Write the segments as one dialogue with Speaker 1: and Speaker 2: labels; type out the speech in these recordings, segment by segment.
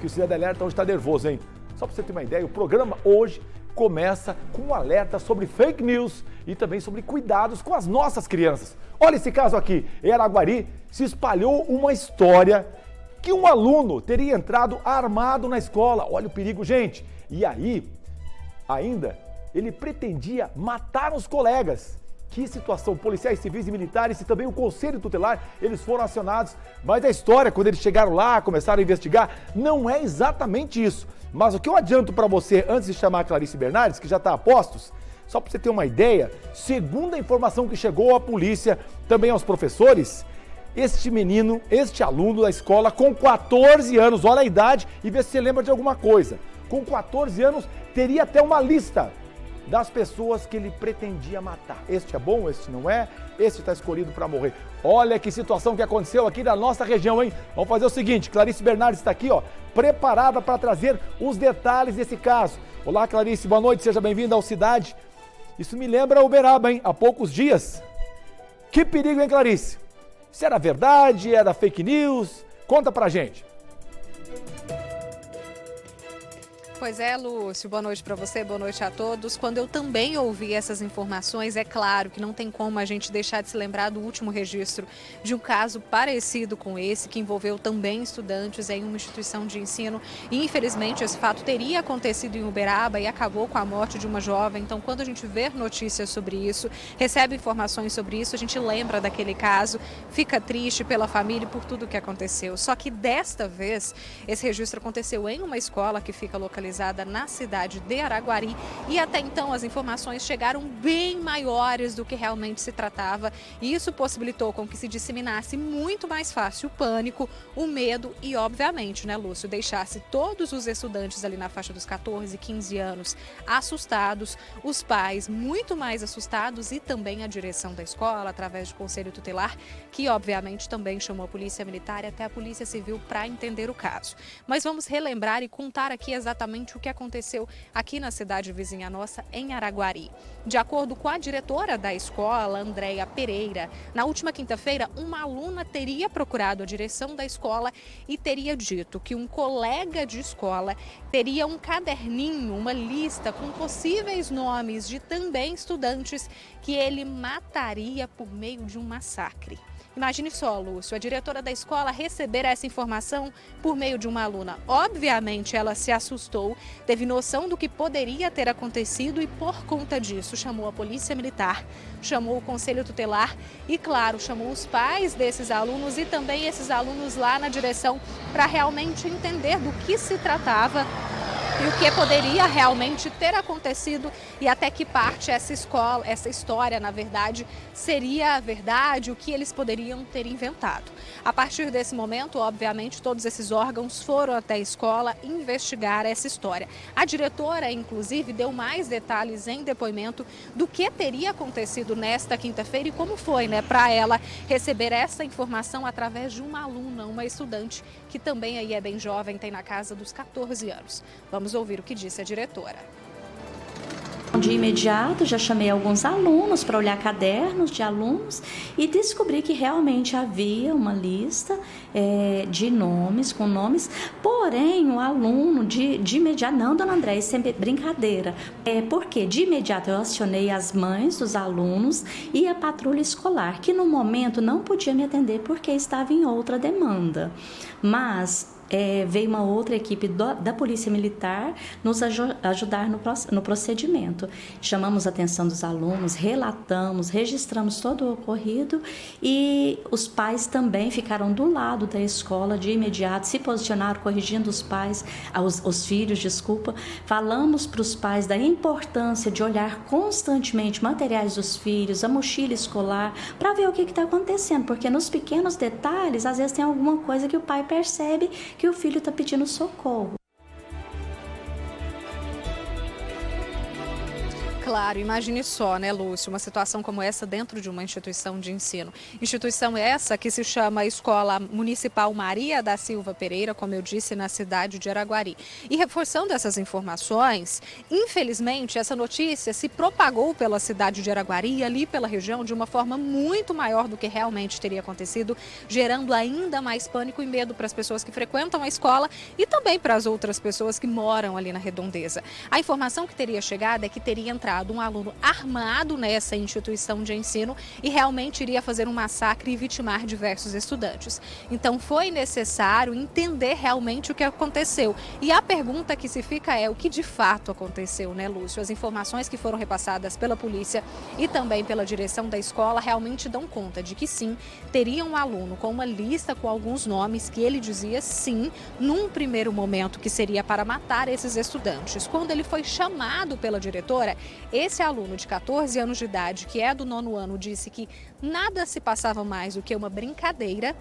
Speaker 1: que o Cidade Alerta hoje está nervoso, hein? Só para você ter uma ideia, o programa hoje começa com um alerta sobre fake news e também sobre cuidados com as nossas crianças. Olha esse caso aqui, em Araguari se espalhou uma história que um aluno teria entrado armado na escola. Olha o perigo, gente. E aí, ainda, ele pretendia matar os colegas. Que situação, policiais civis e militares e também o Conselho Tutelar, eles foram acionados. Mas a história, quando eles chegaram lá, começaram a investigar, não é exatamente isso. Mas o que eu adianto para você, antes de chamar a Clarice Bernardes, que já está a postos, só para você ter uma ideia, segundo a informação que chegou à polícia, também aos professores, este menino, este aluno da escola com 14 anos, olha a idade e vê se você lembra de alguma coisa. Com 14 anos, teria até uma lista das pessoas que ele pretendia matar. Este é bom, este não é, este está escolhido para morrer. Olha que situação que aconteceu aqui na nossa região, hein? Vamos fazer o seguinte, Clarice Bernardes está aqui, ó, preparada para trazer os detalhes desse caso. Olá, Clarice, boa noite, seja bem-vinda ao Cidade. Isso me lembra Uberaba, hein? Há poucos dias. Que perigo, hein, Clarice? Se era verdade, era fake news? Conta pra gente.
Speaker 2: Pois é, Lúcio, boa noite para você, boa noite a todos. Quando eu também ouvi essas informações, é claro que não tem como a gente deixar de se lembrar do último registro de um caso parecido com esse, que envolveu também estudantes em uma instituição de ensino. E, infelizmente, esse fato teria acontecido em Uberaba e acabou com a morte de uma jovem. Então, quando a gente vê notícias sobre isso, recebe informações sobre isso, a gente lembra daquele caso, fica triste pela família e por tudo que aconteceu. Só que desta vez, esse registro aconteceu em uma escola que fica localizada na cidade de Araguari e até então as informações chegaram bem maiores do que realmente se tratava e isso possibilitou com que se disseminasse muito mais fácil o pânico, o medo e obviamente, né, Lúcio, deixasse todos os estudantes ali na faixa dos 14, 15 anos assustados, os pais muito mais assustados e também a direção da escola através do Conselho Tutelar, que obviamente também chamou a Polícia Militar e até a Polícia Civil para entender o caso. Mas vamos relembrar e contar aqui exatamente o que aconteceu aqui na cidade vizinha nossa, em Araguari. De acordo com a diretora da escola, Andréia Pereira, na última quinta-feira, uma aluna teria procurado a direção da escola e teria dito que um colega de escola teria um caderninho, uma lista com possíveis nomes de também estudantes que ele mataria por meio de um massacre. Imagine só, Lúcio, a diretora da escola receber essa informação por meio de uma aluna. Obviamente, ela se assustou, teve noção do que poderia ter acontecido e, por conta disso, chamou a Polícia Militar, chamou o Conselho Tutelar e, claro, chamou os pais desses alunos e também esses alunos lá na direção para realmente entender do que se tratava e o que poderia realmente ter acontecido e até que parte essa história, na verdade, seria a verdade, o que eles poderiam ter inventado. A partir desse momento, obviamente, todos esses órgãos foram até a escola investigar essa história. A diretora, inclusive, deu mais detalhes em depoimento do que teria acontecido nesta quinta-feira e como foi, né, para ela receber essa informação através de uma aluna, uma estudante, que também aí é bem jovem, tem na casa dos 14 anos. Vamos ouvir o que disse a diretora.
Speaker 3: De imediato, já chamei alguns alunos para olhar cadernos de alunos e descobri que realmente havia uma lista de nomes, com nomes, porém o aluno de imediato, não, dona André, isso é brincadeira, porque de imediato eu acionei as mães dos alunos e a patrulha escolar, que no momento não podia me atender porque estava em outra demanda, mas veio uma outra equipe da Polícia Militar nos ajudar no procedimento. Chamamos a atenção dos alunos, relatamos, registramos todo o ocorrido e os pais também ficaram do lado da escola de imediato, se posicionaram corrigindo os pais, os filhos, desculpa. Falamos para os pais da importância de olhar constantemente materiais dos filhos, a mochila escolar, para ver o que está acontecendo, porque nos pequenos detalhes, às vezes tem alguma coisa que o pai percebe que o filho está pedindo socorro.
Speaker 2: claro, imagine só, né, Lúcio, uma situação como essa dentro de uma instituição de ensino. Instituição essa que se chama Escola Municipal Maria da Silva Pereira, como eu disse, na cidade de Araguari. E reforçando essas informações, infelizmente essa notícia se propagou pela cidade de Araguari e ali pela região de uma forma muito maior do que realmente teria acontecido, gerando ainda mais pânico e medo para as pessoas que frequentam a escola e também para as outras pessoas que moram ali na redondeza. A informação que teria chegado é que teria entrado um aluno armado nessa instituição de ensino e realmente iria fazer um massacre e vitimar diversos estudantes. Então foi necessário entender realmente o que aconteceu. E a pergunta que se fica é o que de fato aconteceu, né, Lúcio? As informações que foram repassadas pela polícia e também pela direção da escola realmente dão conta de que sim, teria um aluno com uma lista com alguns nomes que ele dizia sim, num primeiro momento que seria para matar esses estudantes. Quando ele foi chamado pela diretora, esse aluno de 14 anos de idade, que é do 9º ano, disse que nada se passava mais do que uma brincadeira.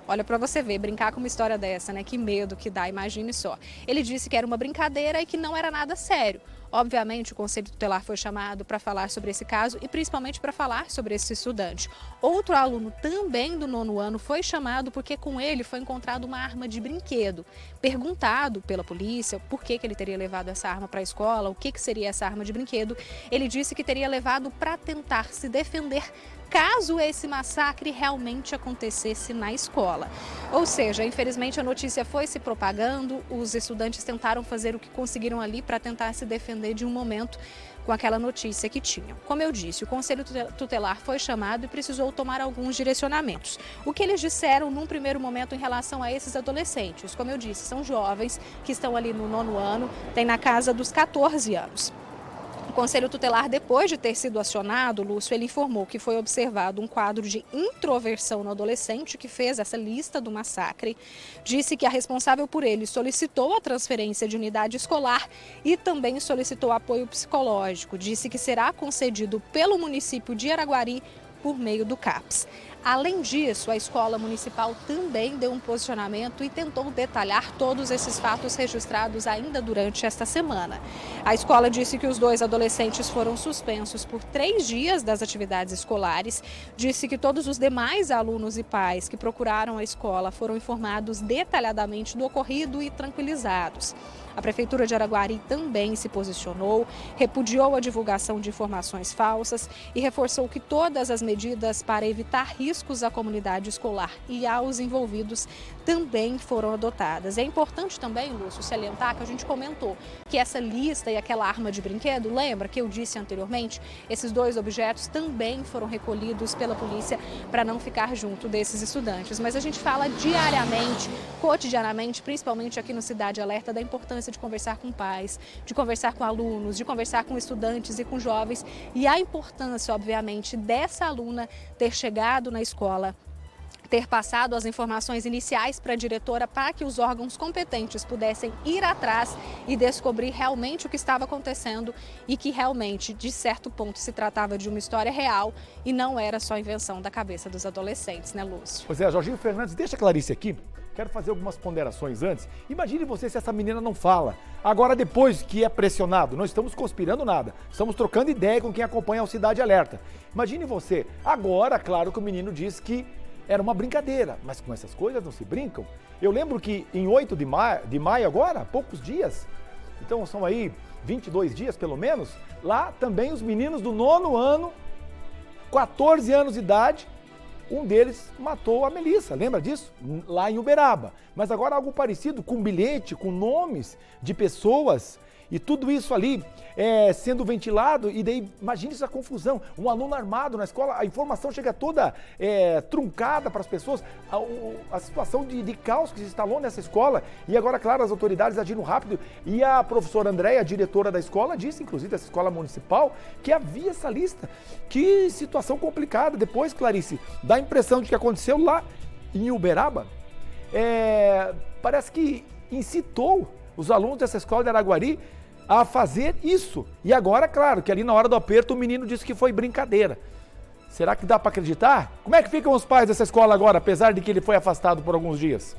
Speaker 2: Olha para você ver, brincar com uma história dessa, né? Que medo que dá, imagine só. Ele disse que era uma brincadeira e que não era nada sério. Obviamente, o Conselho Tutelar foi chamado para falar sobre esse caso e principalmente para falar sobre esse estudante. Outro aluno também do 9º ano foi chamado porque com ele foi encontrado uma arma de brinquedo. Perguntado pela polícia por que ele teria levado essa arma para a escola, o que seria essa arma de brinquedo, ele disse que teria levado para tentar se defender caso esse massacre realmente acontecesse na escola. Ou seja, infelizmente a notícia foi se propagando, os estudantes tentaram fazer o que conseguiram ali para tentar se defender de um momento com aquela notícia que tinham. Como eu disse, o Conselho Tutelar foi chamado e precisou tomar alguns direcionamentos. O que eles disseram num primeiro momento em relação a esses adolescentes? Como eu disse, são jovens que estão ali no 9º ano, tem na casa dos 14 anos. O Conselho Tutelar, depois de ter sido acionado, Lúcio, ele informou que foi observado um quadro de introversão no adolescente que fez essa lista do massacre. Disse que a responsável por ele solicitou a transferência de unidade escolar e também solicitou apoio psicológico. Disse que será concedido pelo município de Araguari por meio do CAPS. Além disso, a escola municipal também deu um posicionamento e tentou detalhar todos esses fatos registrados ainda durante esta semana. A escola disse que os 2 adolescentes foram suspensos por 3 dias das atividades escolares, disse que todos os demais alunos e pais que procuraram a escola foram informados detalhadamente do ocorrido e tranquilizados. A Prefeitura de Araguari também se posicionou, repudiou a divulgação de informações falsas e reforçou que todas as medidas para evitar riscos à comunidade escolar e aos envolvidos também foram adotadas. É importante também, Lúcio, salientar que a gente comentou que essa lista e aquela arma de brinquedo, lembra que eu disse anteriormente? Esses 2 objetos também foram recolhidos pela polícia para não ficar junto desses estudantes. Mas a gente fala diariamente, cotidianamente, principalmente aqui no Cidade Alerta, da importância de conversar com pais, de conversar com alunos, de conversar com estudantes e com jovens e a importância, obviamente, dessa aluna ter chegado na escola, ter passado as informações iniciais para a diretora para que os órgãos competentes pudessem ir atrás e descobrir realmente o que estava acontecendo e que realmente, de certo ponto, se tratava de uma história real e não era só invenção da cabeça dos adolescentes, né, Lúcio?
Speaker 1: Pois é, Jorginho Fernandes, deixa a Clarice aqui. Quero fazer algumas ponderações antes. Imagine você se essa menina não fala. Agora, depois que é pressionado, não estamos conspirando nada. Estamos trocando ideia com quem acompanha o Cidade Alerta. Imagine você. Agora, claro que o menino disse que era uma brincadeira, mas com essas coisas não se brincam. Eu lembro que em 8 de maio agora, poucos dias, então são aí 22 dias pelo menos, lá também os meninos do 9º ano, 14 anos de idade, um deles matou a Melissa, lembra disso? Lá em Uberaba. Mas agora algo parecido, com bilhete, com nomes de pessoas e tudo isso ali sendo ventilado e daí imagine essa confusão, um aluno armado na escola, a informação chega toda truncada para as pessoas, a situação de caos que se instalou nessa escola e agora, claro, as autoridades agiram rápido e a professora Andréia, a diretora da escola, disse, inclusive, dessa escola municipal, que havia essa lista. Que situação complicada. Depois, Clarice, dá a impressão de que aconteceu lá em Uberaba, parece que incitou os alunos dessa escola de Araguari a fazer isso. E agora, claro, que ali na hora do aperto o menino disse que foi brincadeira. Será que dá para acreditar? Como é que ficam os pais dessa escola agora, apesar de que ele foi afastado por alguns dias?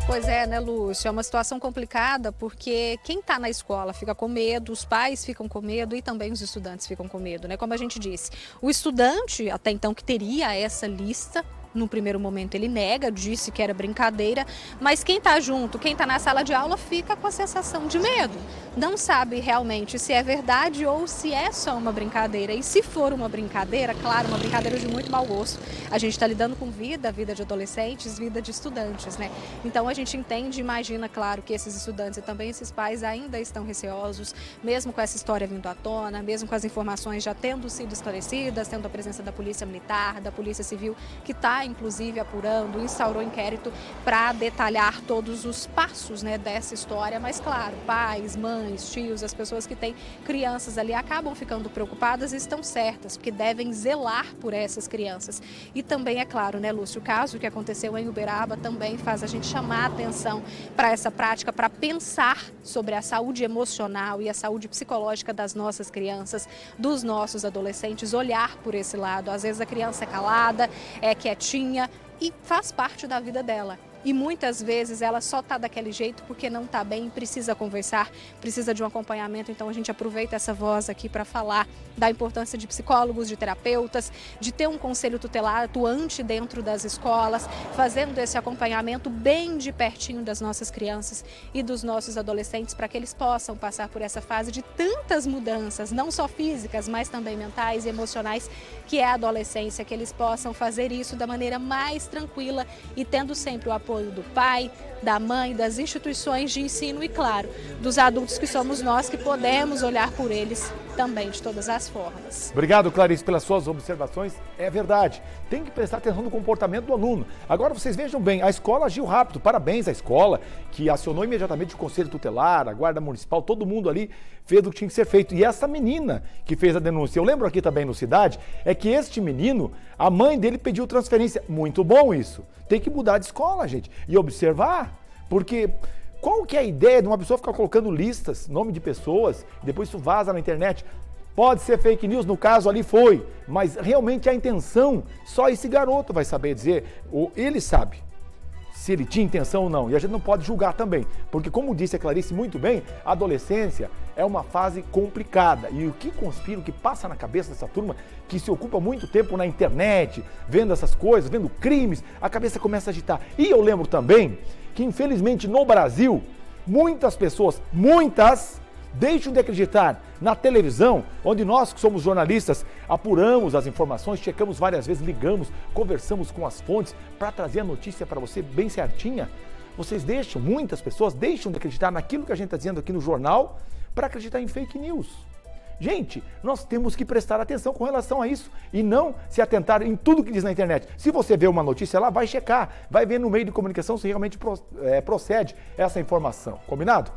Speaker 2: Pois é, né, Lúcio? É uma situação complicada porque quem está na escola fica com medo, os pais ficam com medo e também os estudantes ficam com medo, né? Como a gente disse, o estudante, até então, que teria essa lista, no primeiro momento ele nega, disse que era brincadeira, mas quem está junto, quem está na sala de aula fica com a sensação de medo. Não sabe realmente se é verdade ou se é só uma brincadeira. E se for uma brincadeira, claro, uma brincadeira de muito mau gosto, a gente está lidando com vida de adolescentes, vida de estudantes, né? Então a gente entende e imagina, claro, que esses estudantes e também esses pais ainda estão receosos, mesmo com essa história vindo à tona, mesmo com as informações já tendo sido esclarecidas, tendo a presença da Polícia Militar, da Polícia Civil, que está inclusive apurando, instaurou inquérito para detalhar todos os passos, né, dessa história. Mas claro, pais, mães, tios, as pessoas que têm crianças ali acabam ficando preocupadas e estão certas, porque devem zelar por essas crianças. E também, é claro, né, Lúcio, o caso que aconteceu em Uberaba também faz a gente chamar a atenção para essa prática, para pensar sobre a saúde emocional e a saúde psicológica das nossas crianças, dos nossos adolescentes, olhar por esse lado. Às vezes a criança é calada, é quietinha e faz parte da vida dela. E muitas vezes ela só está daquele jeito porque não está bem, precisa conversar, precisa de um acompanhamento. Então a gente aproveita essa voz aqui para falar da importância de psicólogos, de terapeutas, de ter um conselho tutelar atuante dentro das escolas, fazendo esse acompanhamento bem de pertinho das nossas crianças e dos nossos adolescentes, para que eles possam passar por essa fase de tantas mudanças, não só físicas, mas também mentais e emocionais, que é a adolescência, que eles possam fazer isso da maneira mais tranquila e tendo sempre o apoio do pai, da mãe, das instituições de ensino e, claro, dos adultos que somos nós, que podemos olhar por eles também de todas as formas.
Speaker 1: Obrigado, Clarice, pelas suas observações. É verdade, tem que prestar atenção no comportamento do aluno. Agora vocês vejam bem, a escola agiu rápido, parabéns à escola, que acionou imediatamente o Conselho Tutelar, a Guarda Municipal, todo mundo ali fez o que tinha que ser feito. E essa menina que fez a denúncia, eu lembro aqui também no Cidade, é que este menino, a mãe dele pediu transferência. Muito bom isso. Tem que mudar de escola, gente, e observar, porque qual que é a ideia de uma pessoa ficar colocando listas, nome de pessoas, e depois isso vaza na internet? Pode ser fake news, no caso ali foi, mas realmente a intenção, só esse garoto vai saber dizer, ou ele sabe se ele tinha intenção ou não. E a gente não pode julgar também, porque como disse a Clarice muito bem, a adolescência é uma fase complicada. E o que conspira, o que passa na cabeça dessa turma, que se ocupa muito tempo na internet, vendo essas coisas, vendo crimes, a cabeça começa a agitar. E eu lembro também que, infelizmente, no Brasil, muitas pessoas, deixam de acreditar na televisão, onde nós que somos jornalistas apuramos as informações, checamos várias vezes, ligamos, conversamos com as fontes para trazer a notícia para você bem certinha. Muitas pessoas deixam de acreditar naquilo que a gente está dizendo aqui no jornal para acreditar em fake news. Gente, nós temos que prestar atenção com relação a isso e não se atentar em tudo que diz na internet. Se você vê uma notícia lá, vai checar, vai ver no meio de comunicação se realmente procede essa informação. Combinado?